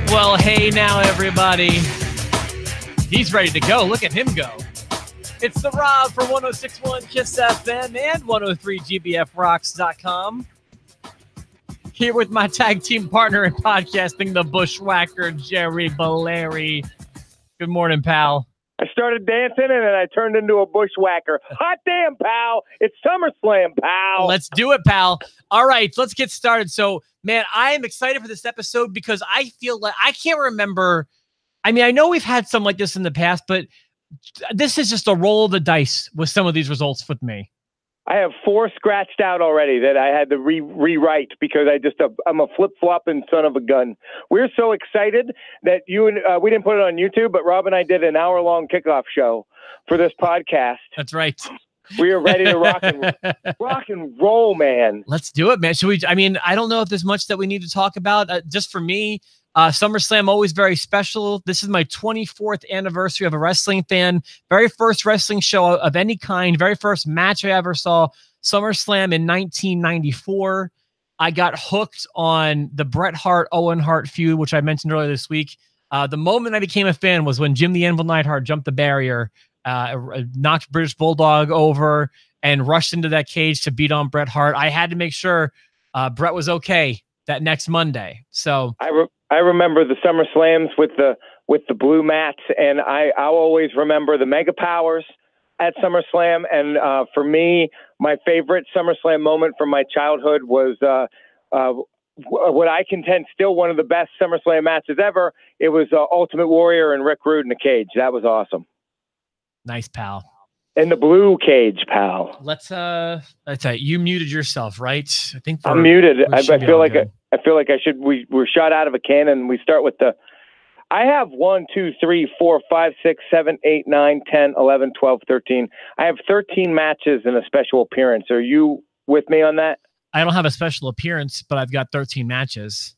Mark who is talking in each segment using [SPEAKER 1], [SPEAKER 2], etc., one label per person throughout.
[SPEAKER 1] Well, hey now, everybody. He's ready to go. Look at him go. It's the Rob for 106.1 KISS FM and 103GBFRocks.com. Here with my tag team partner in podcasting, the Bushwhacker, Jerry Valeri. Good morning, pal.
[SPEAKER 2] I started dancing and then I turned into a bushwhacker. Hot damn, pal. It's SummerSlam, pal.
[SPEAKER 1] Let's do it, pal. All right, let's get started. So, man, I am excited for this episode because I feel like I can't remember. I mean, I know we've had some like this in the past, but this is just a roll of the dice with some of these results with me.
[SPEAKER 2] I have 4 scratched out already that I had to rewrite because I'm a flip-flopping son of a gun. We're so excited that we didn't put it on YouTube, but Rob and I did an hour-long kickoff show for this podcast.
[SPEAKER 1] That's right.
[SPEAKER 2] We are ready to rock and roll, man.
[SPEAKER 1] Let's do it, man. Should we? I mean, I don't know if there's much that we need to talk about. Just for me, SummerSlam always very special. This is my 24th anniversary of a wrestling fan. Very first wrestling show of any kind. Very first match I ever saw. SummerSlam in 1994. I got hooked on the Bret Hart-Owen Hart feud, which I mentioned earlier this week. The moment I became a fan was when Jim the Anvil Neidhart jumped the barrier, knocked British Bulldog over, and rushed into that cage to beat on Bret Hart. I had to make sure Bret was okay that next Monday. So
[SPEAKER 2] I remember the SummerSlams with the blue mats, and I'll always remember the Mega Powers at SummerSlam. And for me, my favorite SummerSlam moment from my childhood was what I contend still one of the best SummerSlam matches ever. It was Ultimate Warrior and Rick Rude in the cage. That was awesome.
[SPEAKER 1] Nice, pal.
[SPEAKER 2] In the blue cage, pal.
[SPEAKER 1] Let's you muted yourself, right? I think
[SPEAKER 2] I'm muted. I feel like I should. We're shot out of a cannon. We start with I have 1, 2, 3, 4, 5, 6, 7, 8, 9, 10, 11, 12, 13. I have 13 matches and a special appearance. Are you with me on that?
[SPEAKER 1] I don't have a special appearance, but I've got 13 matches.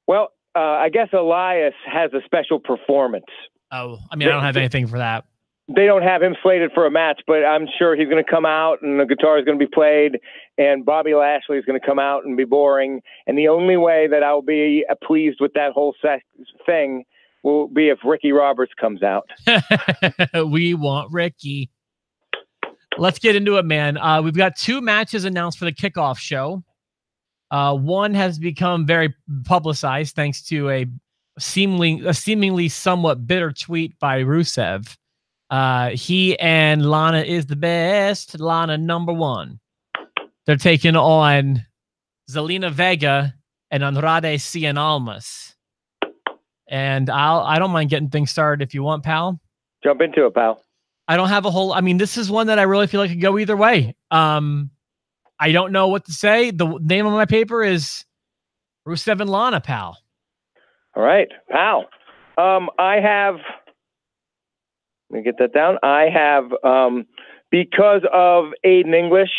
[SPEAKER 2] Well, I guess Elias has a special performance.
[SPEAKER 1] Oh, I mean, I don't have anything for that.
[SPEAKER 2] They don't have him slated for a match, but I'm sure he's going to come out and the guitar is going to be played and Bobby Lashley is going to come out and be boring. And the only way that I'll be pleased with that whole thing will be if Ricky Roberts comes out.
[SPEAKER 1] We want Ricky. Let's get into it, man. We've got 2 matches announced for the kickoff show. One has become very publicized thanks to a seemingly somewhat bitter tweet by Rusev. He and Lana is the best. Lana #1. They're taking on Zelina Vega and Andrade Cien Almas. And I don't mind getting things started if you want, pal.
[SPEAKER 2] Jump into it, pal.
[SPEAKER 1] I don't have a whole. I mean, this is one that I really feel like could go either way. I don't know what to say. The name of my paper is Rusev and Lana, pal.
[SPEAKER 2] All right, pal. I have. Let me get that down. I have, because of Aiden English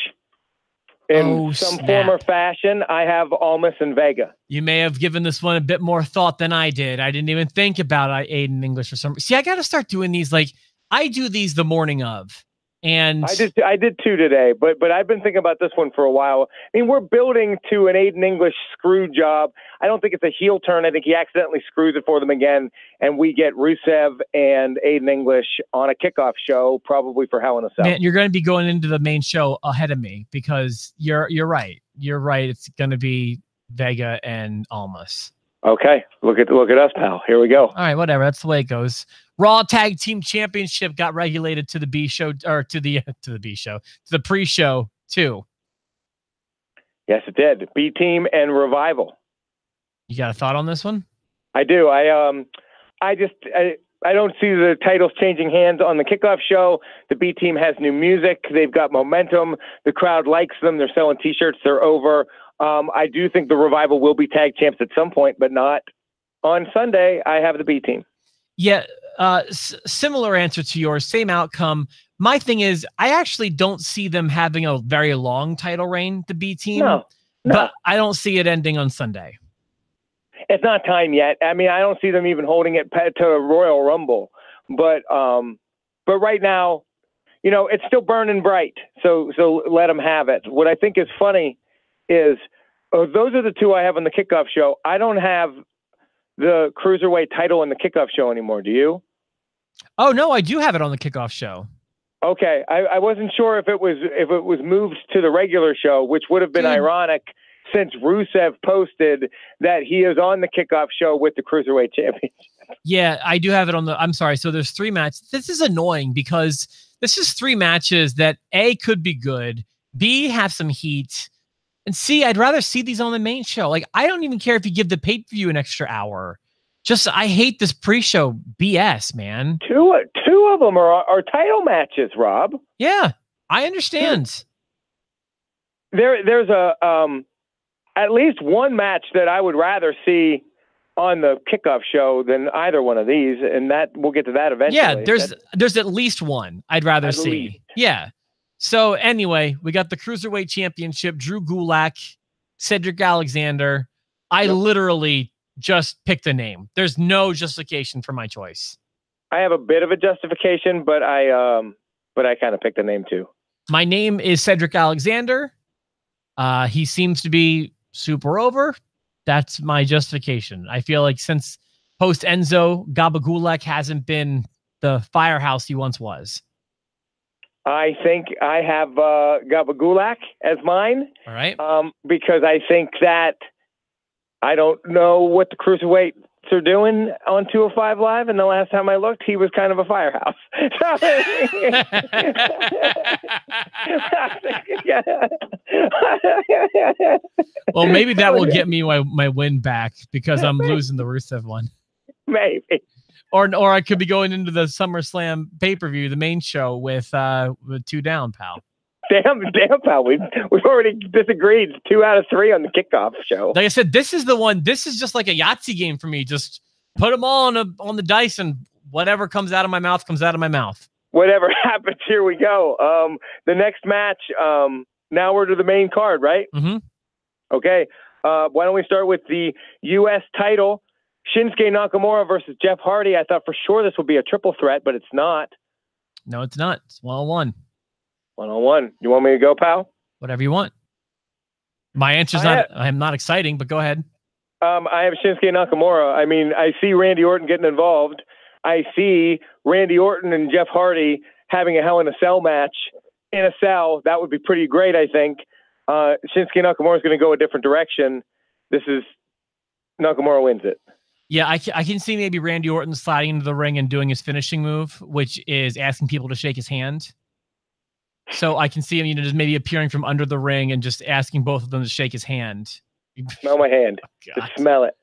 [SPEAKER 2] in some form or fashion, I have Almas and Vega.
[SPEAKER 1] You may have given this one a bit more thought than I did. I didn't even think about Aiden English or something. See, I got to start doing these. Like, I do these the morning of. And
[SPEAKER 2] I did 2 today, but I've been thinking about this one for a while. I mean, we're building to an Aiden English screw job. I don't think it's a heel turn. I think he accidentally screws it for them again, and we get Rusev and Aiden English on a kickoff show, probably for Hell in a Cell.
[SPEAKER 1] Man, you're going to be going into the main show ahead of me because you're right. You're right. It's going to be Vega and Almas.
[SPEAKER 2] Okay, look at us, pal. Here we go.
[SPEAKER 1] All right, whatever. That's the way it goes. Raw Tag Team Championship got regulated to the B show, or to the pre-show too.
[SPEAKER 2] Yes, it did. B Team and Revival.
[SPEAKER 1] You got a thought on this one?
[SPEAKER 2] I do. I don't see the titles changing hands on the kickoff show. The B Team has new music. They've got momentum. The crowd likes them. They're selling T-shirts. They're over. I do think the Revival will be tag champs at some point, but not on Sunday. I have the B Team.
[SPEAKER 1] Yeah, similar answer to yours, same outcome. My thing is, I actually don't see them having a very long title reign, the B Team.
[SPEAKER 2] No.
[SPEAKER 1] But I don't see it ending on Sunday.
[SPEAKER 2] It's not time yet. I mean, I don't see them even holding it to a Royal Rumble. But right now, you know, it's still burning bright. So let them have it. What I think is funny is those are the 2 I have on the kickoff show. I don't have the Cruiserweight title in the kickoff show anymore. Do you?
[SPEAKER 1] Oh no, I do have it on the kickoff show.
[SPEAKER 2] Okay, I wasn't sure if it was moved to the regular show, which would have been ironic since Rusev posted that he is on the kickoff show with the Cruiserweight Championship.
[SPEAKER 1] Yeah, I do have it on the. I'm sorry. So there's 3 matches. This is annoying because this is 3 matches that A, could be good, B, have some heat, and C, I'd rather see these on the main show. Like, I don't even care if you give the pay-per-view an extra hour. Just, I hate this pre-show BS, man.
[SPEAKER 2] Two of them are title matches, Rob.
[SPEAKER 1] Yeah, I understand.
[SPEAKER 2] There's at least one match that I would rather see on the kickoff show than either one of these, and that we'll get to that eventually.
[SPEAKER 1] Yeah, there's at least one I'd rather see. Yeah. So anyway, we got the Cruiserweight Championship, Drew Gulak, Cedric Alexander. I literally just picked a name. There's no justification for my choice.
[SPEAKER 2] I have a bit of a justification, but I kind of picked a name too.
[SPEAKER 1] My name is Cedric Alexander. He seems to be super over. That's my justification. I feel like since post Enzo, Gabagulak hasn't been the firehouse he once was.
[SPEAKER 2] I think I have Gabagulak as mine.
[SPEAKER 1] All right.
[SPEAKER 2] Because I think that I don't know what the Cruiserweights are doing on 205 Live, and the last time I looked, he was kind of a firehouse.
[SPEAKER 1] Well, maybe that will get me my win back because I'm losing the Rusev one.
[SPEAKER 2] Maybe.
[SPEAKER 1] Or I could be going into the SummerSlam pay-per-view, the main show, with 2 down, pal.
[SPEAKER 2] Damn, pal. We've already disagreed 2 out of 3 on the kickoff show.
[SPEAKER 1] Like I said, this is the one. This is just like a Yahtzee game for me. Just put them all on the dice, and whatever comes out of my mouth comes out of my mouth.
[SPEAKER 2] Whatever happens, here we go. The next match. Now we're to the main card, right?
[SPEAKER 1] Mm-hmm.
[SPEAKER 2] Okay. Why don't we start with the U.S. title? Shinsuke Nakamura versus Jeff Hardy. I thought for sure this would be a triple threat, but it's not.
[SPEAKER 1] No, it's not. It's 1-on-1.
[SPEAKER 2] 1-on-1. You want me to go, pal?
[SPEAKER 1] Whatever you want. My answer's I'm not exciting, but go ahead.
[SPEAKER 2] I have Shinsuke Nakamura. I mean, I see Randy Orton getting involved. I see Randy Orton and Jeff Hardy having a Hell in a Cell match in a cell. That would be pretty great, I think. Shinsuke Nakamura is going to go a different direction. Nakamura wins it.
[SPEAKER 1] Yeah, I can see maybe Randy Orton sliding into the ring and doing his finishing move, which is asking people to shake his hand. So I can see him, just maybe appearing from under the ring and just asking both of them to shake his hand.
[SPEAKER 2] Smell my hand.
[SPEAKER 1] Oh,
[SPEAKER 2] just smell it.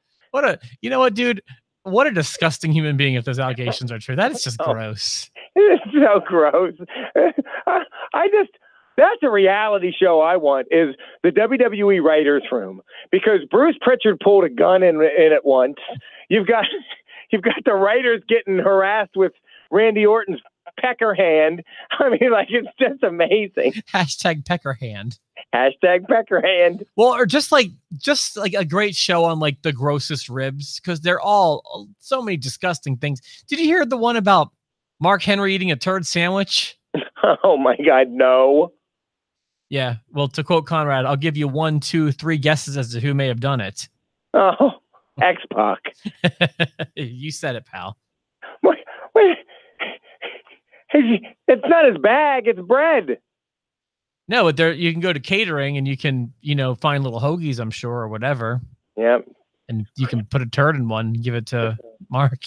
[SPEAKER 1] You know what, dude? What a disgusting human being if those allegations are true. That is just gross.
[SPEAKER 2] It's so gross. That's a reality show I want, is the WWE writers room, because Bruce Pritchard pulled a gun in it once. You've got the writers getting harassed with Randy Orton's pecker hand. I mean, like, it's just amazing.
[SPEAKER 1] Hashtag pecker hand.
[SPEAKER 2] Hashtag pecker hand.
[SPEAKER 1] Well, or just like a great show on like the grossest ribs, because they're all so many disgusting things. Did you hear the one about Mark Henry eating a turd sandwich?
[SPEAKER 2] Oh my God, no.
[SPEAKER 1] Yeah. Well, to quote Conrad, I'll give you 1, 2, 3 guesses as to who may have done it.
[SPEAKER 2] Oh, X-Pac.
[SPEAKER 1] You said it, pal.
[SPEAKER 2] Wait. It's not his bag, it's bread.
[SPEAKER 1] No, but there you can go to catering and you can, find little hoagies, I'm sure, or whatever.
[SPEAKER 2] Yeah.
[SPEAKER 1] And you can put a turd in one and give it to Mark.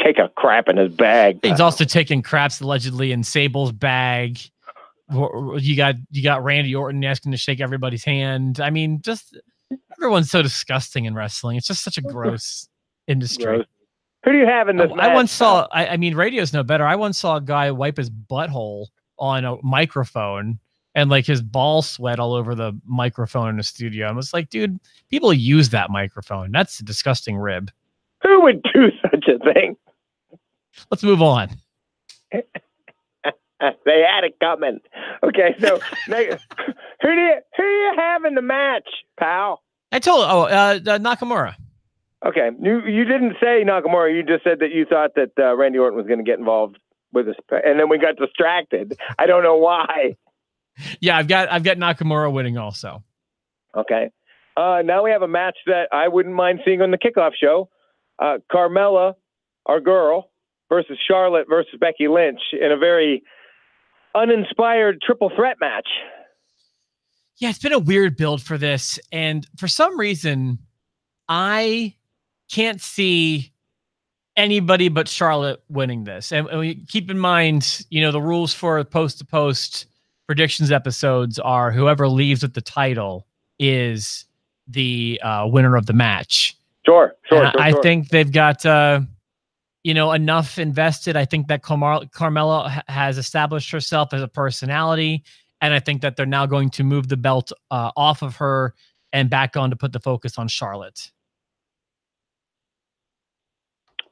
[SPEAKER 2] Take a crap in his bag.
[SPEAKER 1] He's also taking craps allegedly in Sable's bag. You got Randy Orton asking to shake everybody's hand. I mean, just everyone's so disgusting in wrestling. It's just such a gross industry.
[SPEAKER 2] Gross. Who do you have in this match?
[SPEAKER 1] I once saw, I mean, radio's no better. I once saw a guy wipe his butthole on a microphone and like his ball sweat all over the microphone in the studio. I was like, dude, people use that microphone. That's a disgusting rib.
[SPEAKER 2] Who would do such a thing?
[SPEAKER 1] Let's move on.
[SPEAKER 2] They had it coming. Okay, so who do you have in the match, pal?
[SPEAKER 1] I told Nakamura.
[SPEAKER 2] Okay, you didn't say Nakamura. You just said that you thought that Randy Orton was going to get involved with us, and then we got distracted. I don't know why.
[SPEAKER 1] Yeah, I've got Nakamura winning also.
[SPEAKER 2] Okay, now we have a match that I wouldn't mind seeing on the kickoff show. Carmella, our girl, versus Charlotte versus Becky Lynch in a very uninspired triple threat match.
[SPEAKER 1] Yeah, it's been a weird build for this. And for some reason, I can't see anybody but Charlotte winning this. And we keep in mind, the rules for post-to-post predictions episodes are whoever leaves with the title is the winner of the match.
[SPEAKER 2] Sure.
[SPEAKER 1] I think they've got enough invested. I think that Carmella has established herself as a personality, and I think that they're now going to move the belt off of her and back on to put the focus on Charlotte.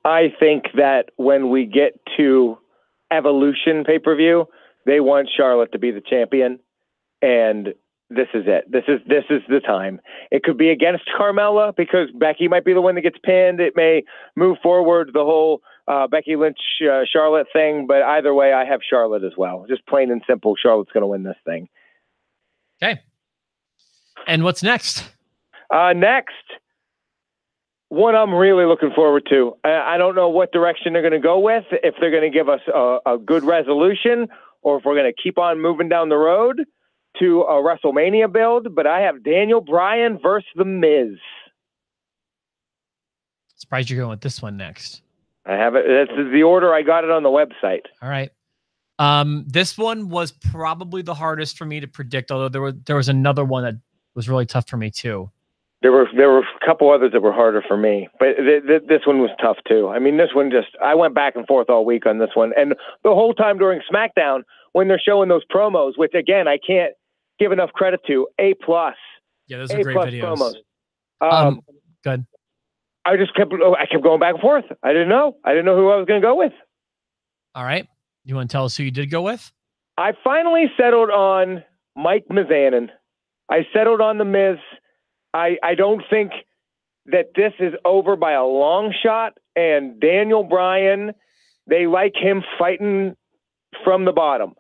[SPEAKER 2] I think that when we get to Evolution pay-per-view, they want Charlotte to be the champion, and this is it. This is the time. It could be against Carmella because Becky might be the one that gets pinned. It may move forward the whole Becky Lynch Charlotte thing, but either way, I have Charlotte as well. Just plain and simple, Charlotte's going to win this thing.
[SPEAKER 1] Okay. And what's next?
[SPEAKER 2] Next, one I'm really looking forward to. I don't know what direction they're going to go with, if they're going to give us a good resolution or if we're going to keep on moving down the road to a WrestleMania build, but I have Daniel Bryan versus The Miz.
[SPEAKER 1] Surprised you're going with this one next.
[SPEAKER 2] I have it. This is the order I got it on the website.
[SPEAKER 1] All right. This one was probably the hardest for me to predict, although there was another one that was really tough for me too.
[SPEAKER 2] There were a couple others that were harder for me, but this one was tough too. I mean, this one I went back and forth all week on this one, and the whole time during SmackDown when they're showing those promos, which again I can't give enough credit to. A+.
[SPEAKER 1] Yeah, those are great videos.
[SPEAKER 2] Promos.
[SPEAKER 1] Good.
[SPEAKER 2] I kept going back and forth. I didn't know who I was going to go with.
[SPEAKER 1] All right. You want to tell us who you did go with?
[SPEAKER 2] I finally settled on Mike Mizanin. I settled on The Miz. I don't think that this is over by a long shot. And Daniel Bryan, they like him fighting from the bottom.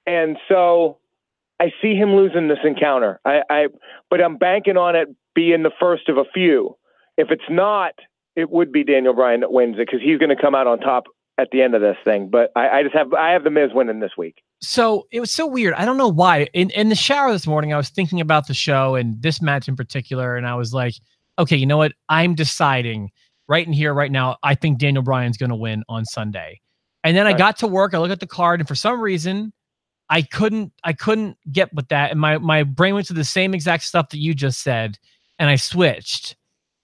[SPEAKER 2] And so I see him losing this encounter. But I'm banking on it being the first of a few. If it's not, it would be Daniel Bryan that wins it because he's going to come out on top at the end of this thing. But I have The Miz winning this week. So
[SPEAKER 1] it was so weird. I don't know why. In the shower this morning, I was thinking about the show and this match in particular, and I was like, okay, you know what? I'm deciding right in here, right now, I think Daniel Bryan's going to win on Sunday. And then I got to work. I looked at the card, and for some reason, I couldn't get with that. And my brain went to the same exact stuff that you just said, and I switched.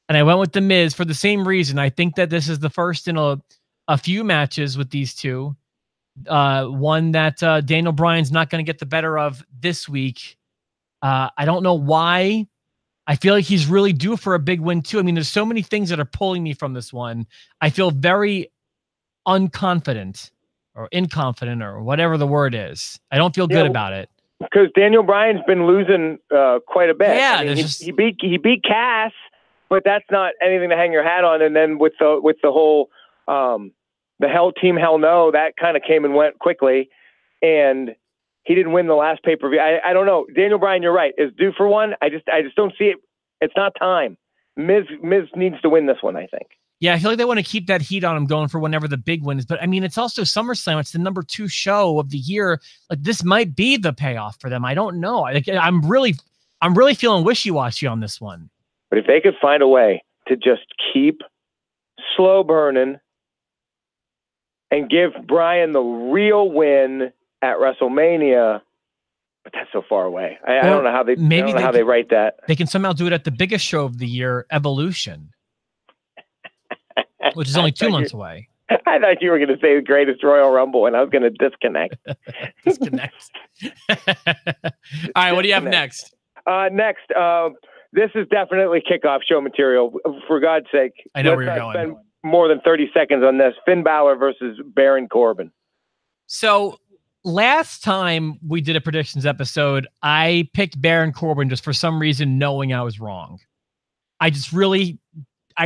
[SPEAKER 1] And I went with The Miz for the same reason. I think that this is the first in a few matches with these two. One that Daniel Bryan's not going to get the better of this week. I don't know why. I feel like he's really due for a big win too. I mean, there's so many things that are pulling me from this one. I feel very unconfident or inconfident or whatever the word is. I don't feel good about it.
[SPEAKER 2] Because Daniel Bryan's been losing quite a bit.
[SPEAKER 1] Yeah,
[SPEAKER 2] I mean, he beat Cass, but that's not anything to hang your hat on. And then with the whole the Hell No, that kind of came and went quickly, and he didn't win the last pay-per-view. I don't know. Daniel Bryan, you're right, is due for one. I just don't see it. It's not time. Miz needs to win this one, I think.
[SPEAKER 1] Yeah, I feel like they want to keep that heat on him going for whenever the big win is. But I mean, it's also SummerSlam. It's the number 2 show of the year. Like, this might be the payoff for them. I don't know. I'm really feeling wishy-washy on this one.
[SPEAKER 2] But if they could find a way to just keep slow burning and give Bryan the real win at WrestleMania, but that's so far away. I don't know how they write that.
[SPEAKER 1] They can somehow do it at the biggest show of the year, Evolution, which is only 2 months away.
[SPEAKER 2] I thought you were going to say the greatest Royal Rumble, and I was going to disconnect.
[SPEAKER 1] Disconnect. All right, what do you have next?
[SPEAKER 2] Next, this is definitely kickoff show material. For God's sake,
[SPEAKER 1] I know where you're going.
[SPEAKER 2] Spend more than 30 seconds on this. Finn Balor versus Baron Corbin.
[SPEAKER 1] So last time we did a predictions episode, I picked Baron Corbin just for some reason, knowing I was wrong. I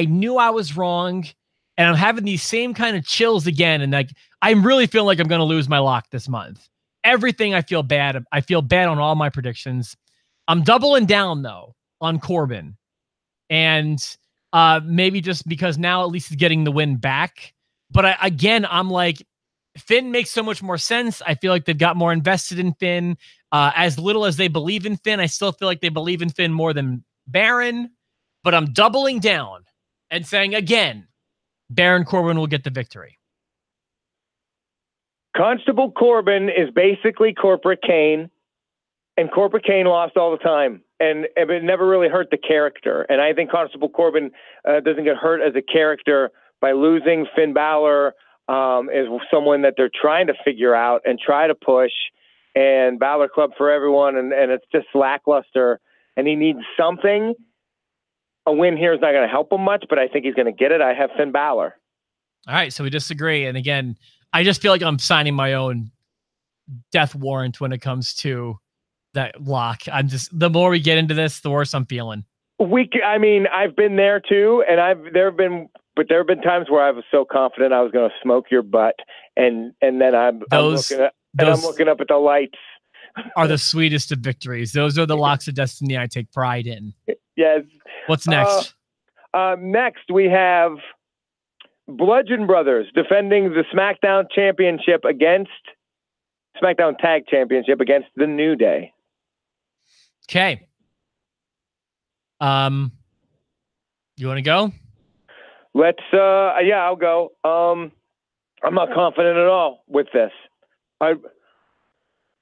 [SPEAKER 1] knew I was wrong, and I'm having these same kind of chills again. And like, I'm really feeling like I'm going to lose my lock this month. Everything I feel bad. I feel bad on all my predictions. I'm doubling down though on Corbin, and Maybe just because now at least he's getting the win back. But I'm like, Finn makes so much more sense. I feel like they've got more invested in Finn. As little as they believe in Finn, I still feel like they believe in Finn more than Baron. But I'm doubling down and saying again, Baron Corbin will get the victory.
[SPEAKER 2] Constable Corbin is basically Corporate Kane, and Corporate Kane lost all the time, and it never really hurt the character. And I think Constable Corbin doesn't get hurt as a character by losing. Finn Balor is someone that they're trying to figure out and try to push, and Balor Club for everyone, and it's just lackluster, and he needs something. A win here is not going to help him much, but I think he's going to get it. I have Finn Balor.
[SPEAKER 1] All right, so we disagree. And again, I just feel like I'm signing my own death warrant when it comes to that lock. The more we get into this, the worse I'm feeling.
[SPEAKER 2] I mean, I've been there too, and there have been times where I was so confident I was going to smoke your butt, and then I'm looking up at the lights.
[SPEAKER 1] Are the sweetest of victories. Those are the locks of destiny I take pride in.
[SPEAKER 2] Yes.
[SPEAKER 1] What's next?
[SPEAKER 2] Next, we have Bludgeon Brothers defending the SmackDown Tag Championship against the New Day.
[SPEAKER 1] Okay. You want to go?
[SPEAKER 2] Let's. Yeah, I'll go. I'm not confident at all with this.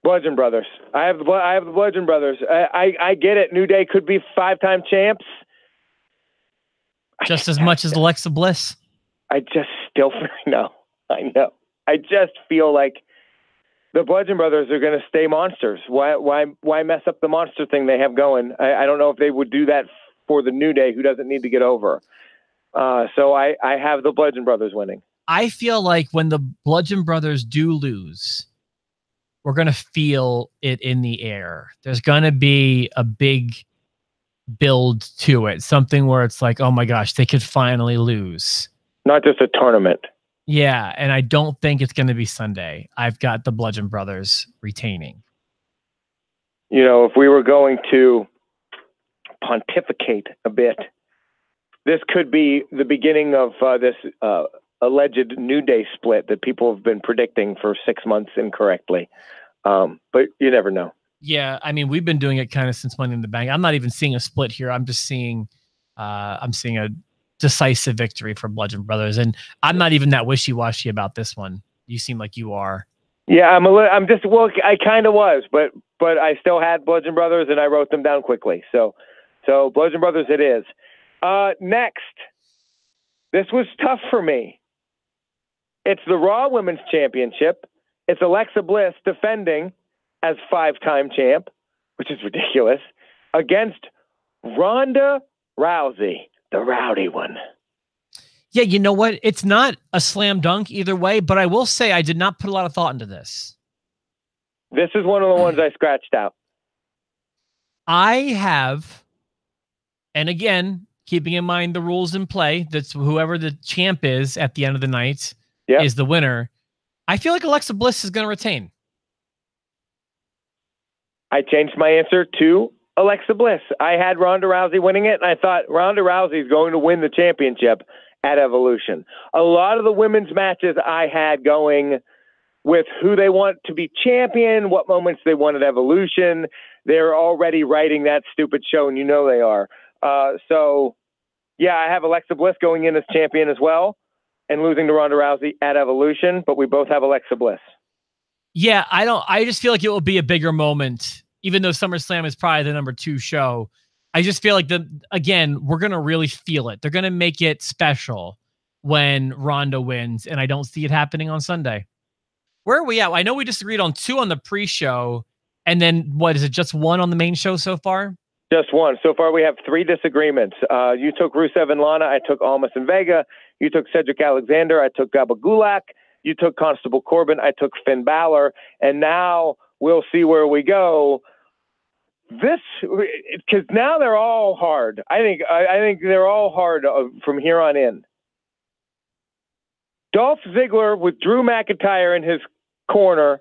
[SPEAKER 2] Bludgeon Brothers. I have the Bludgeon Brothers. I get it. New Day could be 5-time champs.
[SPEAKER 1] Just as much as Alexa Bliss.
[SPEAKER 2] I just still know. I know. I just feel like the Bludgeon Brothers are going to stay monsters. Why mess up the monster thing they have going? I don't know if they would do that for the New Day, who doesn't need to get over. So I have the Bludgeon Brothers winning.
[SPEAKER 1] I feel like when the Bludgeon Brothers do lose, we're going to feel it in the air. There's going to be a big build to it. Something where it's like, oh my gosh, they could finally lose.
[SPEAKER 2] Not just a tournament.
[SPEAKER 1] Yeah, and I don't think it's going to be Sunday. I've got the Bludgeon Brothers retaining.
[SPEAKER 2] You know, if we were going to pontificate a bit, this could be the beginning of this alleged New Day split that people have been predicting for 6 months incorrectly. But you never know. Yeah,
[SPEAKER 1] I mean, we've been doing it kind of since Money in the Bank. I'm not even seeing a split here. I'm just seeing, a decisive victory for Bludgeon Brothers, and I'm not even that wishy-washy about this one. You seem like you are.
[SPEAKER 2] Yeah, I kind of was, but I still had Bludgeon Brothers, and I wrote them down quickly. So Bludgeon Brothers it is. Next, this was tough for me. It's the Raw Women's Championship. It's Alexa Bliss defending as 5-time champ, which is ridiculous, against Ronda Rousey, the rowdy one.
[SPEAKER 1] Yeah, you know what? It's not a slam dunk either way, but I will say I did not put a lot of thought into this.
[SPEAKER 2] This is one of the ones I scratched out.
[SPEAKER 1] I have, and again, keeping in mind the rules in play, that's whoever the champ is at the end of the night is the winner. I feel like Alexa Bliss is going to retain.
[SPEAKER 2] I changed my answer to Alexa Bliss. I had Ronda Rousey winning it, and I thought Ronda Rousey is going to win the championship at Evolution. A lot of the women's matches I had going with who they want to be champion, what moments they want at Evolution. They're already writing that stupid show, and you know they are. So, yeah, I have Alexa Bliss going in as champion as well and losing to Ronda Rousey at Evolution, but we both have Alexa Bliss.
[SPEAKER 1] Yeah, I just feel like it will be a bigger moment, even though SummerSlam is probably the number 2 show. I just feel like we're going to really feel it. They're going to make it special when Ronda wins, and I don't see it happening on Sunday. Where are we at? I know we disagreed on 2 on the pre-show, and then what is it, just 1 on the main show so far?
[SPEAKER 2] Just 1. So far we have 3 disagreements. You took Rusev and Lana. I took Almas and Vega. You took Cedric Alexander. I took Gaba Gulak. You took Constable Corbin. I took Finn Balor. And now we'll see where we go. Because now they're all hard. I think they're all hard from here on in. Dolph Ziggler with Drew McIntyre in his corner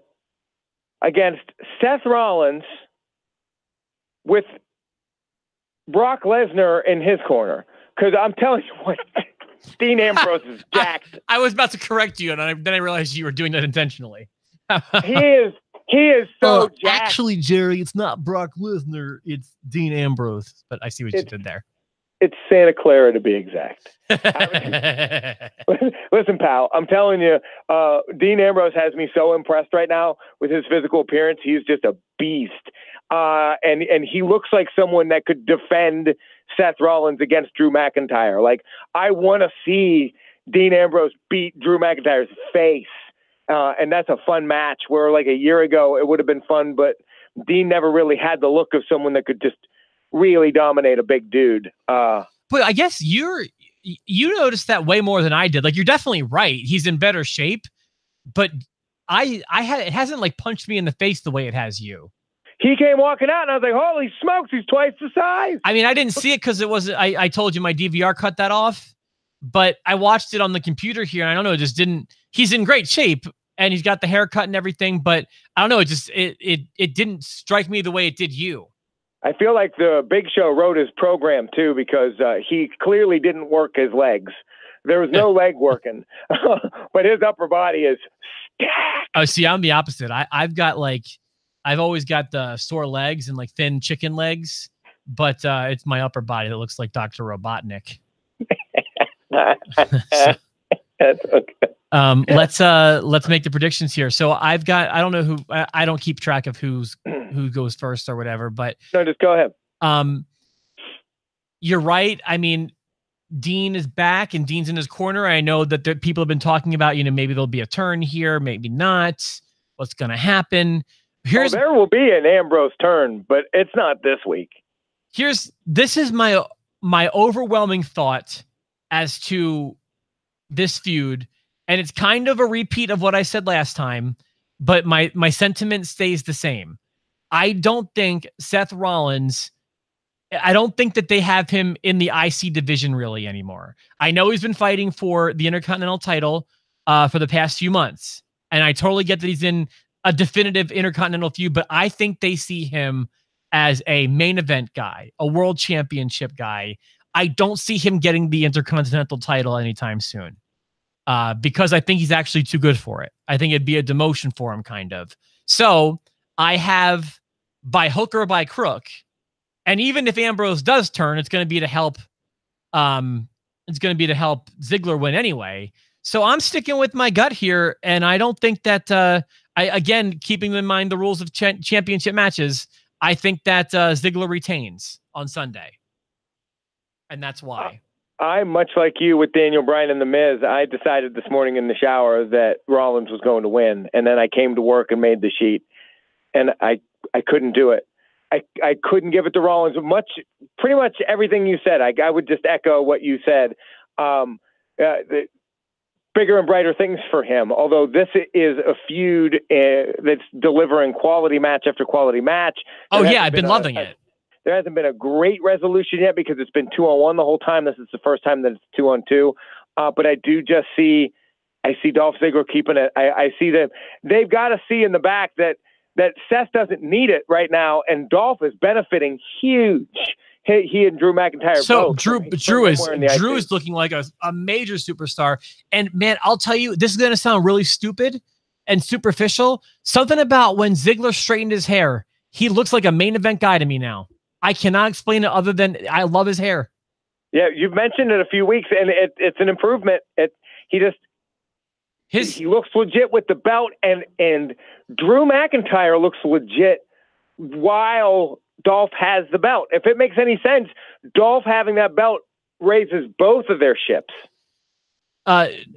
[SPEAKER 2] against Seth Rollins with Brock Lesnar in his corner. because I'm telling you what, Dean Ambrose is jacked.
[SPEAKER 1] I was about to correct you, and then I realized you were doing that intentionally.
[SPEAKER 2] He is so jacked.
[SPEAKER 1] Actually, Jerry, it's not Brock Lesnar, it's Dean Ambrose. But I see what you did there.
[SPEAKER 2] It's Santa Clara, to be exact. Listen, pal, I'm telling you, Dean Ambrose has me so impressed right now with his physical appearance. He's just a beast. And he looks like someone that could defend Seth Rollins against Drew McIntyre. Like, I want to see Dean Ambrose beat Drew McIntyre's face. And that's a fun match where, like, a year ago it would have been fun, but Dean never really had the look of someone that could just really dominate a big dude.
[SPEAKER 1] But I guess you noticed that way more than I did. Like, you're definitely right. He's in better shape, but it hasn't like punched me in the face the way it has you.
[SPEAKER 2] He came walking out and I was like, holy smokes, he's twice the size.
[SPEAKER 1] I mean, I didn't see it because it was, I told you my DVR cut that off, but I watched it on the computer here and I don't know, it just didn't, he's in great shape and he's got the haircut and everything, but I don't know, it didn't strike me the way it did you.
[SPEAKER 2] I feel like the Big Show wrote his program too, because he clearly didn't work his legs. There was no leg working, but his upper body is stacked.
[SPEAKER 1] Oh, see, I'm the opposite. I've always got the sore legs and like thin chicken legs, but it's my upper body that looks like Dr. Robotnik.
[SPEAKER 2] That's okay.
[SPEAKER 1] Let's make the predictions here. So I don't know who, I don't keep track of who goes first or whatever, but
[SPEAKER 2] no, just go ahead.
[SPEAKER 1] You're right. I mean, Dean is back and Dean's in his corner. I know that people have been talking about, maybe there'll be a turn here, maybe not. What's going to happen?
[SPEAKER 2] There will be an Ambrose turn, but it's not this week.
[SPEAKER 1] This is my overwhelming thought as to this feud. And it's kind of a repeat of what I said last time, but my sentiment stays the same. I don't think Seth Rollins, I don't think that they have him in the IC division really anymore. I know he's been fighting for the Intercontinental title for the past few months, and I totally get that he's in a definitive Intercontinental feud, but I think they see him as a main event guy, a world championship guy. I don't see him getting the Intercontinental title anytime soon. Because I think he's actually too good for it. I think it'd be a demotion for him, kind of. So I have, by hook or by crook, and even if Ambrose does turn, it's going to be to help. It's going to be to help Ziggler win anyway. So I'm sticking with my gut here, and I don't think that. Again, keeping in mind the rules of championship matches, I think that Ziggler retains on Sunday, and that's why.
[SPEAKER 2] I'm much like you with Daniel Bryan and The Miz. I decided this morning in the shower that Rollins was going to win, and then I came to work and made the sheet, and I couldn't do it. I couldn't give it to Rollins. Pretty much everything you said. I would just echo what you said. The bigger and brighter things for him. Although this is a feud that's delivering quality match after quality match.
[SPEAKER 1] Oh yeah, I've been loving it.
[SPEAKER 2] There hasn't been a great resolution yet because it's been 2-on-1 the whole time. This is the first time that it's 2-on-2. But I do just see Dolph Ziggler keeping it. I see them. They've got to see in the back that Seth doesn't need it right now, and Dolph is benefiting huge. He and Drew McIntyre.
[SPEAKER 1] So
[SPEAKER 2] both,
[SPEAKER 1] Drew is looking like a major superstar. And man, I'll tell you, this is going to sound really stupid and superficial. Something about when Ziggler straightened his hair, he looks like a main event guy to me now. I cannot explain it other than I love his hair.
[SPEAKER 2] Yeah, you've mentioned it a few weeks, and it's an improvement. He looks legit with the belt, and Drew McIntyre looks legit while Dolph has the belt. If it makes any sense, Dolph having that belt raises both of their ships.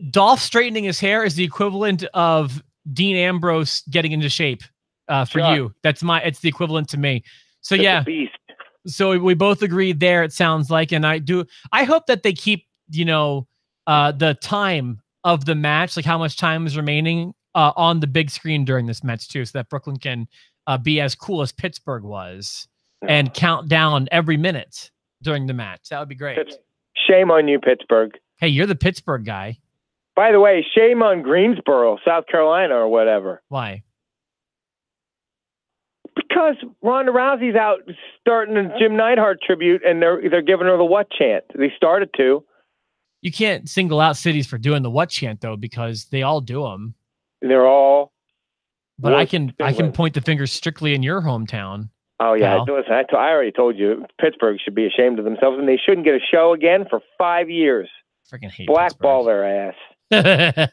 [SPEAKER 1] Dolph straightening his hair is the equivalent of Dean Ambrose getting into shape for you. It's the equivalent to me. So yeah.
[SPEAKER 2] Beast.
[SPEAKER 1] So we both agree there, it sounds like, and I hope that they keep, the time of the match, like how much time is remaining on the big screen during this match too, so that Brooklyn can be as cool as Pittsburgh was and count down every minute during the match. That would be great.
[SPEAKER 2] Shame on you, Pittsburgh.
[SPEAKER 1] Hey, you're the Pittsburgh guy.
[SPEAKER 2] By the way, shame on Greensboro, South Carolina or whatever.
[SPEAKER 1] Why?
[SPEAKER 2] Because Ronda Rousey's out starting a Jim Neidhart tribute, and they're giving her the what chant. They started to.
[SPEAKER 1] You can't single out cities for doing the what chant though, because they all do them.
[SPEAKER 2] They're all.
[SPEAKER 1] But I can point the finger strictly in your hometown.
[SPEAKER 2] Oh yeah, listen, I already told you Pittsburgh should be ashamed of themselves, and they shouldn't get a show again for 5 years.
[SPEAKER 1] Freaking hate
[SPEAKER 2] blackball their ass.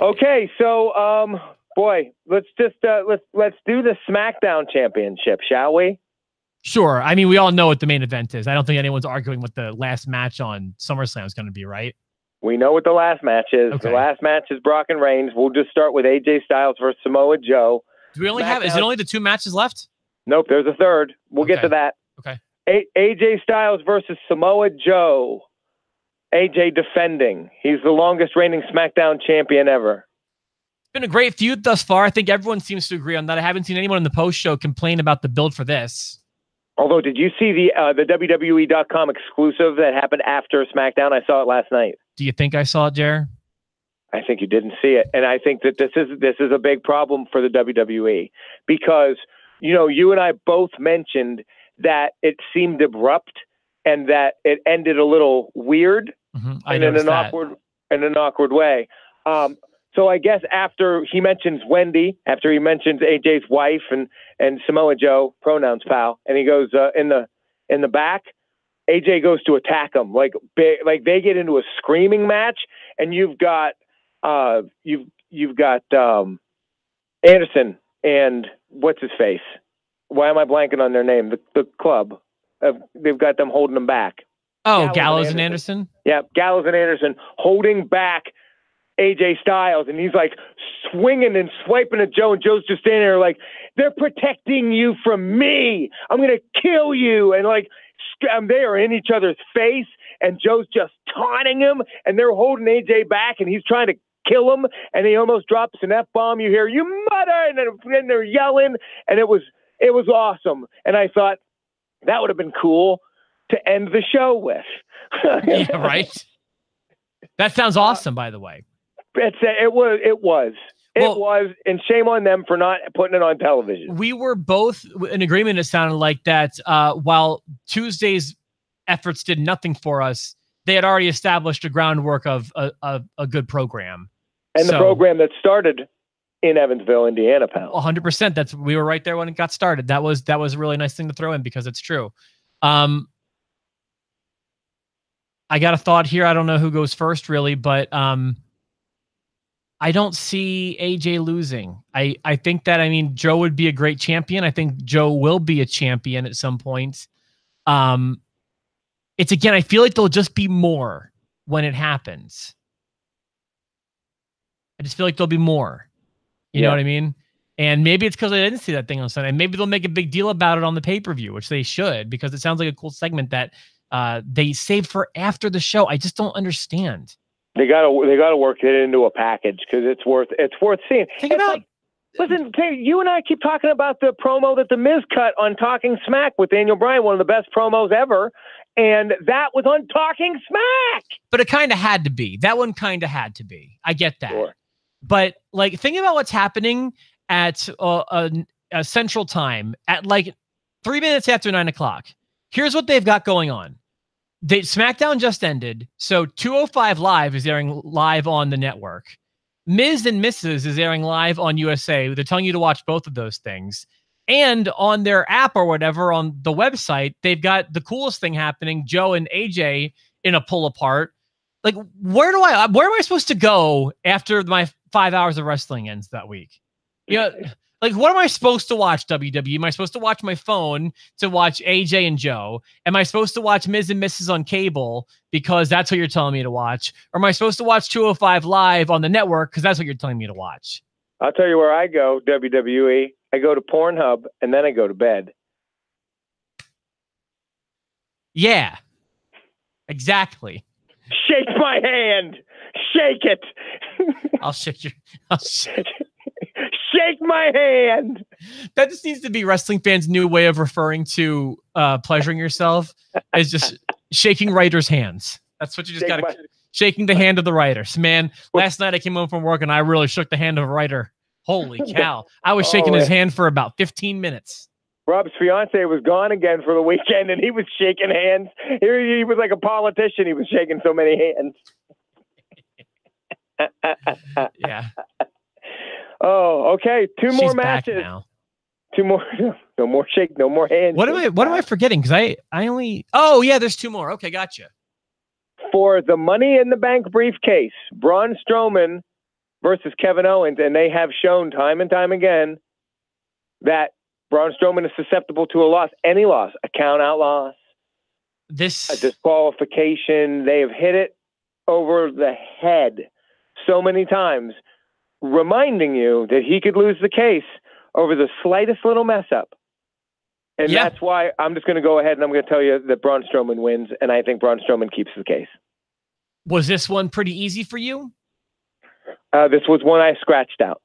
[SPEAKER 2] Okay, so boy, let's just let's do the SmackDown Championship, shall we?
[SPEAKER 1] Sure. I mean, we all know what the main event is. I don't think anyone's arguing what the last match on SummerSlam is going to be, right?
[SPEAKER 2] We know what the last match is.
[SPEAKER 1] Okay.
[SPEAKER 2] The last match is Brock and Reigns. We'll just start with AJ Styles versus Samoa Joe.
[SPEAKER 1] Do we only have? Is it only the 2 matches left?
[SPEAKER 2] Nope, there's a third. We'll get to that.
[SPEAKER 1] Okay.
[SPEAKER 2] AJ Styles versus Samoa Joe. AJ defending. He's the longest reigning SmackDown champion ever.
[SPEAKER 1] It's been a great feud thus far. I think everyone seems to agree on that. I haven't seen anyone in the post show complain about the build for this.
[SPEAKER 2] Although, did you see the WWE.com exclusive that happened after SmackDown? I saw it last night.
[SPEAKER 1] Do you think I saw it, Jer?
[SPEAKER 2] I think you didn't see it, and I think that this is a big problem for the WWE because you and I both mentioned that it seemed abrupt and that it ended a little weird and in an awkward way. So I guess after he mentions Wendy, after he mentions AJ's wife and Samoa Joe, pronouns pal, and he goes in the back, AJ goes to attack him like they get into a screaming match, and you've got Anderson and what's his face? Why am I blanking on their name? The club. They've got them holding them back.
[SPEAKER 1] Oh, Gallows and Anderson?
[SPEAKER 2] Yeah, Gallows and Anderson holding back AJ Styles, and he's like swinging and swiping at Joe, and Joe's just standing there like, they're protecting you from me. I'm going to kill you. And like, they are in each other's face, and Joe's just taunting him, and they're holding AJ back, and he's trying to kill him, and he almost drops an F-bomb. You hear, you mother, and then they're yelling, and it was awesome. And I thought that would have been cool to end the show with.
[SPEAKER 1] Yeah, right. That sounds awesome, by the way.
[SPEAKER 2] It was, and shame on them for not putting it on television. We
[SPEAKER 1] were both in agreement. It sounded like that while Tuesday's efforts did nothing for us, they had already established a groundwork of a good program.
[SPEAKER 2] And the program that started in Evansville, Indiana, pal.
[SPEAKER 1] 100%. We were right there when it got started. That was a really nice thing to throw in because it's true. I got a thought here. I don't know who goes first, really, but I don't see AJ losing. I think that, Joe would be a great champion. I think Joe will be a champion at some point. It's again, I feel like there'll just be more when it happens. I just feel like there'll be more. You know what I mean? And maybe it's because I didn't see that thing on Sunday. Maybe they'll make a big deal about it on the pay-per-view, which they should, because it sounds like a cool segment that they saved for after the show. I just don't understand.
[SPEAKER 2] They gotta work it into a package because it's worth seeing. Listen, you and I keep talking about the promo that The Miz cut on Talking Smack with Daniel Bryan, one of the best promos ever, and that was on Talking Smack.
[SPEAKER 1] But it kind of had to be. That one kind of had to be. I get that.
[SPEAKER 2] Sure.
[SPEAKER 1] But like, think about what's happening at a Central Time at like 3 minutes after 9 o'clock. Here's what they've got going on. SmackDown just ended, so 205 Live is airing live on the network. Miz and Mrs. is airing live on USA. They're telling you to watch both of those things. And on their app or whatever, on the website, they've got the coolest thing happening, Joe and AJ in a pull apart. Like, where am I supposed to go after my 5 hours of wrestling ends that week? Like, what am I supposed to watch, WWE? Am I supposed to watch my phone to watch AJ and Joe? Am I supposed to watch Miz and Mrs. on cable because that's what you're telling me to watch? Or am I supposed to watch 205 Live on the network because that's what you're telling me to watch?
[SPEAKER 2] I'll tell you where I go, WWE. I go to Pornhub, and then I go to bed.
[SPEAKER 1] Yeah, exactly.
[SPEAKER 2] Shake my hand. Shake it.
[SPEAKER 1] I'll shake your...
[SPEAKER 2] Shake my hand.
[SPEAKER 1] That just needs to be wrestling fans' new way of referring to pleasuring yourself, is just shaking writers' hands. That's what you just got to... Shaking the hand of the writers. Man, last night I came home from work and I really shook the hand of a writer. Holy cow. I was shaking his hand for about 15 minutes.
[SPEAKER 2] Rob's fiance was gone again for the weekend, and he was shaking hands. He was like a politician. He was shaking so many hands.
[SPEAKER 1] Yeah.
[SPEAKER 2] Oh, okay. Two more matches.
[SPEAKER 1] Back now.
[SPEAKER 2] Two more. No more shake. No more hands.
[SPEAKER 1] What am I forgetting? Because I only. Oh yeah, there's two more. Okay, gotcha.
[SPEAKER 2] For the Money in the Bank briefcase, Braun Strowman versus Kevin Owens, and they have shown time and time again that Braun Strowman is susceptible to a loss, any loss, a count-out loss, a disqualification. They have hit it over the head so many times, reminding you that he could lose the case over the slightest little mess-up. And that's why I'm just going to go ahead and I'm going to tell you that Braun Strowman wins, and I think Braun Strowman keeps the case.
[SPEAKER 1] Was this one pretty easy for you?
[SPEAKER 2] This was one I scratched out.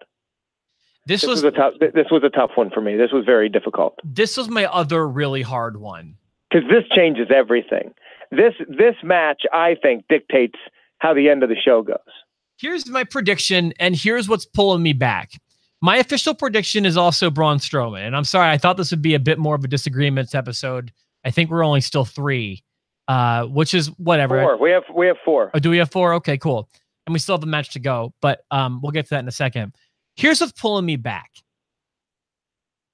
[SPEAKER 1] This was
[SPEAKER 2] a tough one for me. This was very difficult.
[SPEAKER 1] This was my other really hard one.
[SPEAKER 2] Because this changes everything. This match, I think, dictates how the end of the show goes.
[SPEAKER 1] Here's my prediction, and here's what's pulling me back. My official prediction is also Braun Strowman. And I'm sorry, I thought this would be a bit more of a disagreements episode. I think we're only still 3, which is whatever.
[SPEAKER 2] 4. We have 4.
[SPEAKER 1] Oh, do we have 4? Okay, cool. And we still have a match to go, but we'll get to that in a second. Here's what's pulling me back.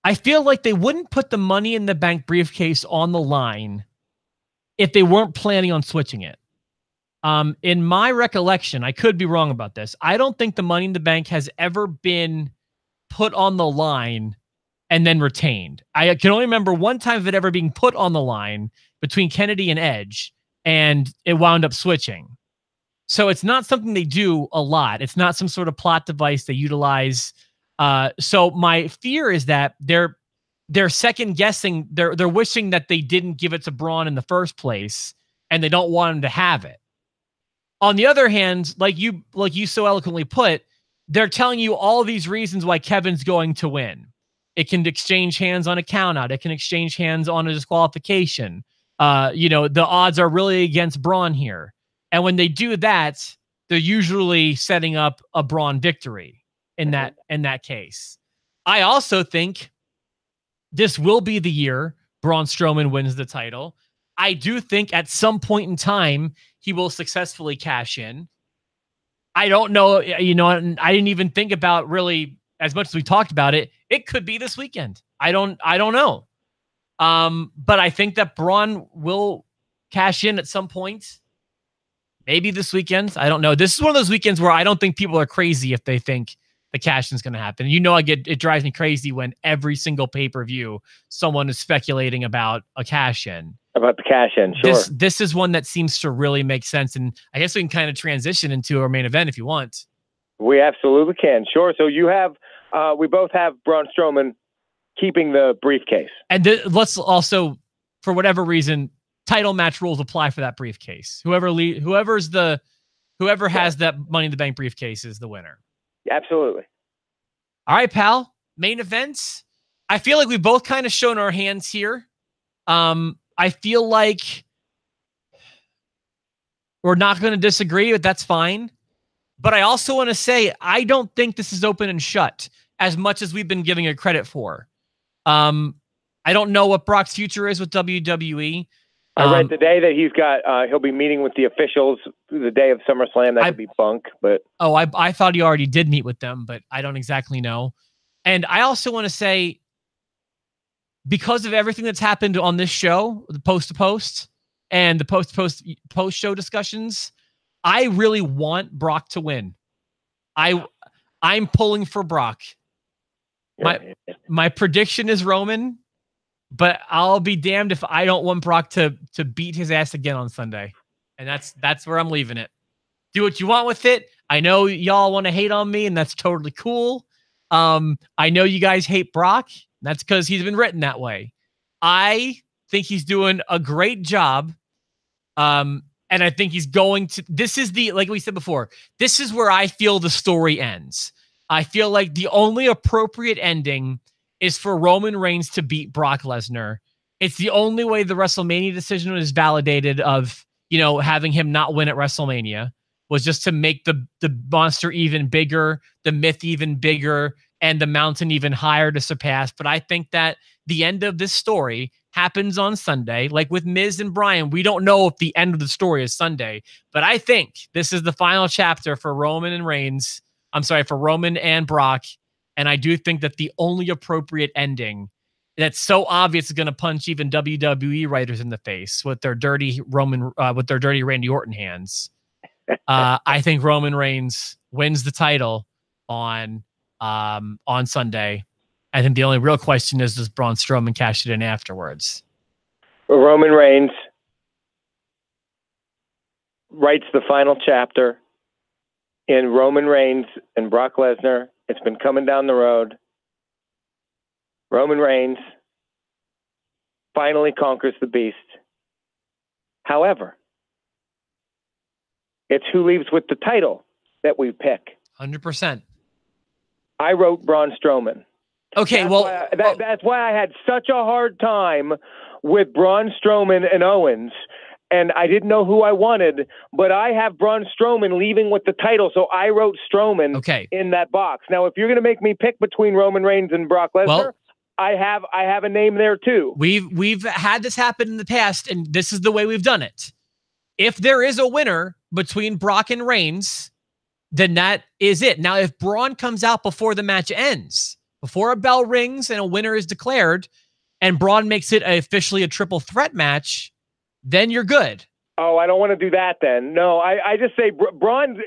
[SPEAKER 1] I feel like they wouldn't put the Money in the Bank briefcase on the line if they weren't planning on switching it. In my recollection, I could be wrong about this. I don't think the Money in the Bank has ever been put on the line and then retained. I can only remember one time of it ever being put on the line between Kennedy and Edge, and it wound up switching. So it's not something they do a lot. It's not some sort of plot device they utilize. So my fear is that they're second guessing. They're wishing that they didn't give it to Braun in the first place, and they don't want him to have it. On the other hand, like you so eloquently put, they're telling you all these reasons why Kevin's going to win. It can exchange hands on a countout. It can exchange hands on a disqualification. The odds are really against Braun here. And when they do that, they're usually setting up a Braun victory in that case. I also think this will be the year Braun Strowman wins the title. I do think at some point in time, he will successfully cash in. I don't know, I didn't even think about really as much as we talked about it. It could be this weekend. I don't know. But I think that Braun will cash in at some point. Maybe this weekend. I don't know. This is one of those weekends where I don't think people are crazy if they think the cash-in is going to happen. It drives me crazy when every single pay-per-view someone is speculating about a cash-in.
[SPEAKER 2] About the cash-in, sure.
[SPEAKER 1] This is one that seems to really make sense, and I guess we can kind of transition into our main event if you want.
[SPEAKER 2] We absolutely can, sure. So we both have Braun Strowman keeping the briefcase.
[SPEAKER 1] And let's also, for whatever reason, title match rules apply for that briefcase. Whoever has that Money in the Bank briefcase is the winner.
[SPEAKER 2] Absolutely.
[SPEAKER 1] All right, pal. Main events. I feel like we've both kind of shown our hands here. I feel like we're not going to disagree, but that's fine. But I also want to say, I don't think this is open and shut as much as we've been giving it credit for. I don't know what Brock's future is with WWE.
[SPEAKER 2] I read today that he'll be meeting with the officials the day of SummerSlam. That could be bunk, but
[SPEAKER 1] I thought he already did meet with them, but I don't exactly know. And I also want to say, because of everything that's happened on this show, the post-to-post and the post-show discussions, I really want Brock to win. I'm pulling for Brock. My prediction is Roman. But I'll be damned if I don't want Brock to beat his ass again on Sunday. And that's where I'm leaving it. Do what you want with it. I know y'all want to hate on me, and that's totally cool. I know you guys hate Brock. That's because he's been written that way. I think he's doing a great job. And I think he's going to... This is like we said before, this is where I feel the story ends. I feel like the only appropriate ending is for Roman Reigns to beat Brock Lesnar. It's the only way the WrestleMania decision was validated of, having him not win at WrestleMania, was just to make the monster even bigger, the myth even bigger, and the mountain even higher to surpass. But I think that the end of this story happens on Sunday. Like with Miz and Bryan, we don't know if the end of the story is Sunday, but I think this is the final chapter for Roman and Reigns. I'm sorry, for Roman and Brock. And I do think that the only appropriate ending that's so obvious is going to punch even WWE writers in the face with their dirty Randy Orton hands. I think Roman Reigns wins the title on Sunday. I think the only real question is, does Braun Strowman cash it in afterwards?
[SPEAKER 2] Roman Reigns writes the final chapter in Roman Reigns and Brock Lesnar. It's been coming down the road. Roman Reigns finally conquers the beast. However, it's who leaves with the title that we pick.
[SPEAKER 1] 100%.
[SPEAKER 2] I wrote Braun Strowman.
[SPEAKER 1] Okay,
[SPEAKER 2] that's why I had such a hard time with Braun Strowman and Owens, and I didn't know who I wanted, but I have Braun Strowman leaving with the title, so I wrote Strowman in that box. Now, if you're going to make me pick between Roman Reigns and Brock Lesnar, I have a name there too.
[SPEAKER 1] We've had this happen in the past, and this is the way we've done it. If there is a winner between Brock and Reigns, then that is it. Now, if Braun comes out before the match ends, before a bell rings and a winner is declared, and Braun makes it officially a triple threat match, then you're good.
[SPEAKER 2] Oh, I don't want to do that then. No, I just say Braun,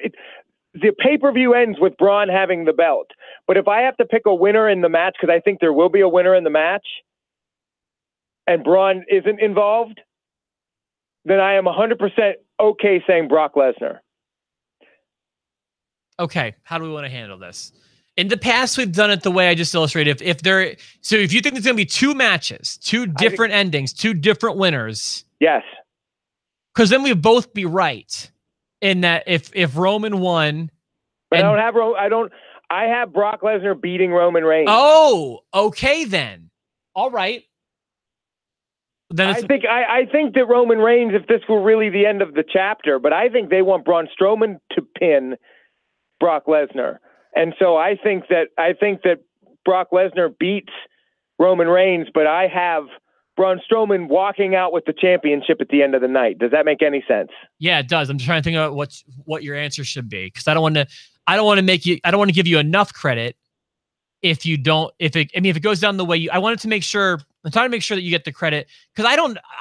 [SPEAKER 2] the pay-per-view ends with Braun having the belt. But if I have to pick a winner in the match, because I think there will be a winner in the match, and Braun isn't involved, then I am 100% okay saying Brock Lesnar.
[SPEAKER 1] Okay, how do we want to handle this? In the past, we've done it the way I just illustrated. So if you think there's going to be two matches, two different endings, two different winners.
[SPEAKER 2] Yes.
[SPEAKER 1] Because then we'd both be right in that if Roman won.
[SPEAKER 2] But I have Brock Lesnar beating Roman Reigns.
[SPEAKER 1] Oh, okay then. All right. Then
[SPEAKER 2] I think that Roman Reigns, if this were really the end of the chapter, but I think they want Braun Strowman to pin Brock Lesnar. And so I think that Brock Lesnar beats Roman Reigns, but I have Braun Strowman walking out with the championship at the end of the night. Does that make any sense?
[SPEAKER 1] Yeah, it does. I'm just trying to think about what your answer should be, because I don't want to give you enough credit if it goes down the way I'm trying to make sure that you get the credit, because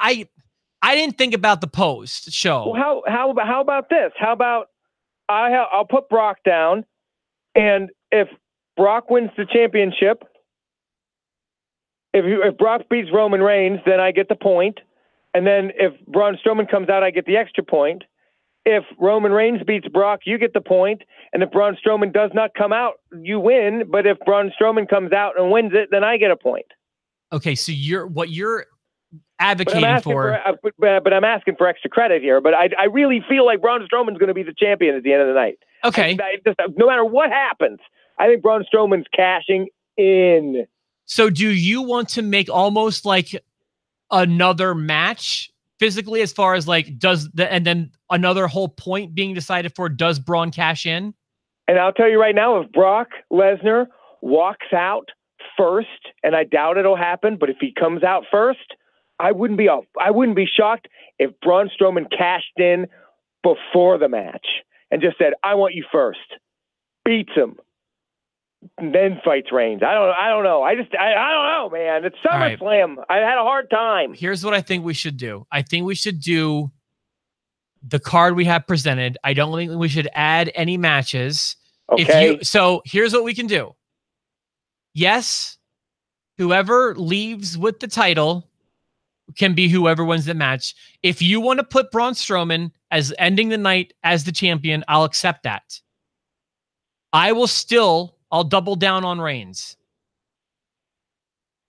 [SPEAKER 1] I didn't think about the post show.
[SPEAKER 2] Well, how about this? How about I'll put Brock down, and if Brock wins the championship, if Brock beats Roman Reigns, then I get the point. And then if Braun Strowman comes out, I get the extra point. If Roman Reigns beats Brock, you get the point. And if Braun Strowman does not come out, you win. But if Braun Strowman comes out and wins it, then I get a point.
[SPEAKER 1] Okay, so you're advocating for...
[SPEAKER 2] But I'm asking for extra credit here. But I really feel like Braun Strowman's going to be the champion at the end of the night.
[SPEAKER 1] Okay.
[SPEAKER 2] No matter what happens, I think Braun Strowman's cashing in.
[SPEAKER 1] So do you want to make almost like another match physically, as far as like and then another whole point being decided for, does Braun cash in?
[SPEAKER 2] And I'll tell you right now, if Brock Lesnar walks out first, and I doubt it'll happen, but if he comes out first, I wouldn't be shocked if Braun Strowman cashed in before the match and just said, "I want you first," beats him, and then fights Reigns. I don't know. I don't know, man. It's SummerSlam. Right. I had a hard time.
[SPEAKER 1] Here's what I think we should do. I think we should do the card we have presented. I don't think we should add any matches.
[SPEAKER 2] Okay.
[SPEAKER 1] So here's what we can do. Yes, whoever leaves with the title can be whoever wins the match. If you want to put Braun Strowman as ending the night as the champion, I'll accept that. I'll double down on Reigns.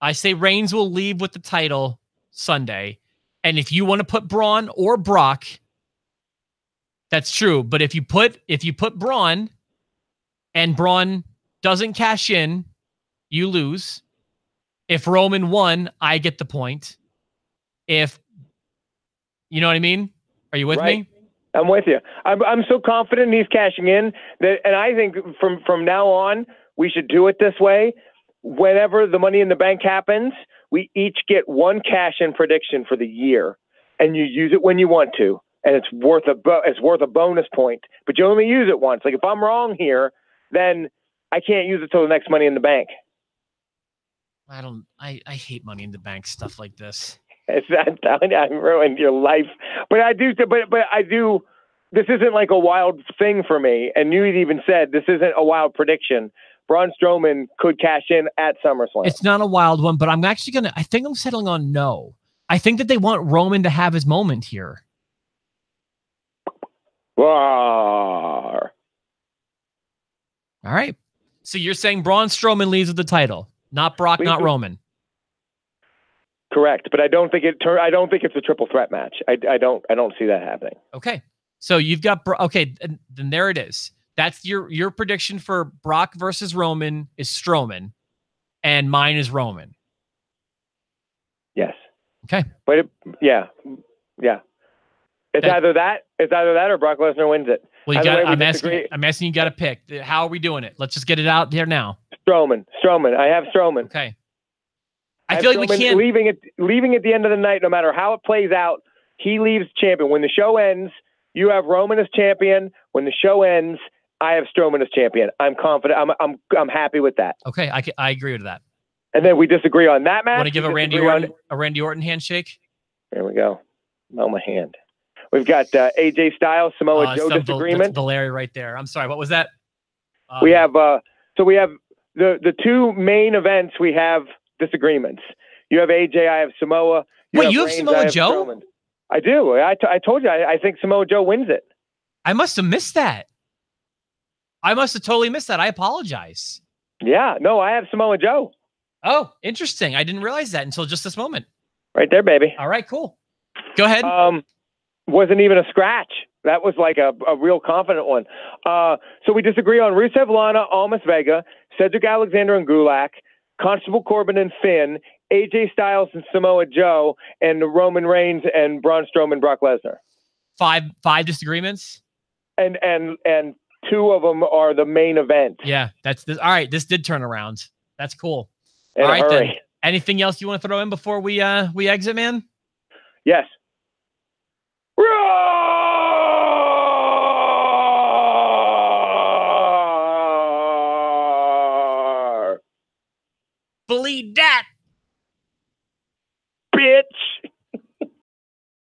[SPEAKER 1] I say Reigns will leave with the title Sunday. And if you want to put Braun or Brock, that's true. But if you put Braun and Braun doesn't cash in, you lose. If Roman won, I get the point. You know what I mean? Are you with me?
[SPEAKER 2] I'm with you. I'm so confident he's cashing in that, and I think from now on we should do it this way. Whenever the Money in the Bank happens, we each get one cash-in prediction for the year, and you use it when you want to, and it's worth a bonus point. But you only use it once. Like if I'm wrong here, then I can't use it till the next Money in the Bank.
[SPEAKER 1] I hate Money in the Bank stuff like this.
[SPEAKER 2] I ruined your life, but I do. But I do. This isn't like a wild thing for me. And you even said this isn't a wild prediction. Braun Strowman could cash in at SummerSlam.
[SPEAKER 1] It's not a wild one, but I'm actually going to, I think I'm settling on no. I think that they want Roman to have his moment here.
[SPEAKER 2] Roar.
[SPEAKER 1] All right. So you're saying Braun Strowman leaves with the title, not Brock, not Roman.
[SPEAKER 2] Correct, but I don't think it's a triple threat match. I don't see that happening.
[SPEAKER 1] Okay. So you've got, okay, then there it is. That's your prediction for Brock versus Roman is Strowman, and mine is Roman.
[SPEAKER 2] Yes.
[SPEAKER 1] Okay.
[SPEAKER 2] But yeah. It's either that or Brock Lesnar wins it.
[SPEAKER 1] Well, I'm asking you got to pick. How are we doing it? Let's just get it out there now.
[SPEAKER 2] Strowman. I have Strowman.
[SPEAKER 1] Okay. I feel like we can't
[SPEAKER 2] leaving at the end of the night, no matter how it plays out. He leaves champion. When the show ends, you have Roman as champion. When the show ends, I have Strowman as champion. I'm confident. I'm happy with that.
[SPEAKER 1] Okay, I agree with that.
[SPEAKER 2] And then we disagree on that match.
[SPEAKER 1] Want to give a Randy Orton handshake?
[SPEAKER 2] There we go. Oh, my hand. We've got AJ Styles, Samoa Joe disagreement.
[SPEAKER 1] Valeri right there. I'm sorry. What was that?
[SPEAKER 2] We have the two main events. We have disagreements. You have AJ. I have Samoa.
[SPEAKER 1] Wait, you have Samoa Joe?
[SPEAKER 2] Strowman. I do. I told you. I think Samoa Joe wins it.
[SPEAKER 1] I must have missed that. I must have totally missed that. I apologize.
[SPEAKER 2] Yeah. No, I have Samoa Joe.
[SPEAKER 1] Oh, interesting. I didn't realize that until just this moment.
[SPEAKER 2] Right there, baby.
[SPEAKER 1] All right, cool. Go ahead.
[SPEAKER 2] Wasn't even a scratch. That was like a real confident one. So we disagree on Rusev, Lana, Almas Vega, Cedric Alexander and Gulak, Constable Corbin and Finn, AJ Styles and Samoa Joe, and Roman Reigns and Braun Strowman, Brock Lesnar.
[SPEAKER 1] Five disagreements?
[SPEAKER 2] And two of them are the main event.
[SPEAKER 1] Yeah, that's this. All right, this did turn around. That's cool.
[SPEAKER 2] All right,
[SPEAKER 1] then. Anything else you want to throw in before we exit, man?
[SPEAKER 2] Yes.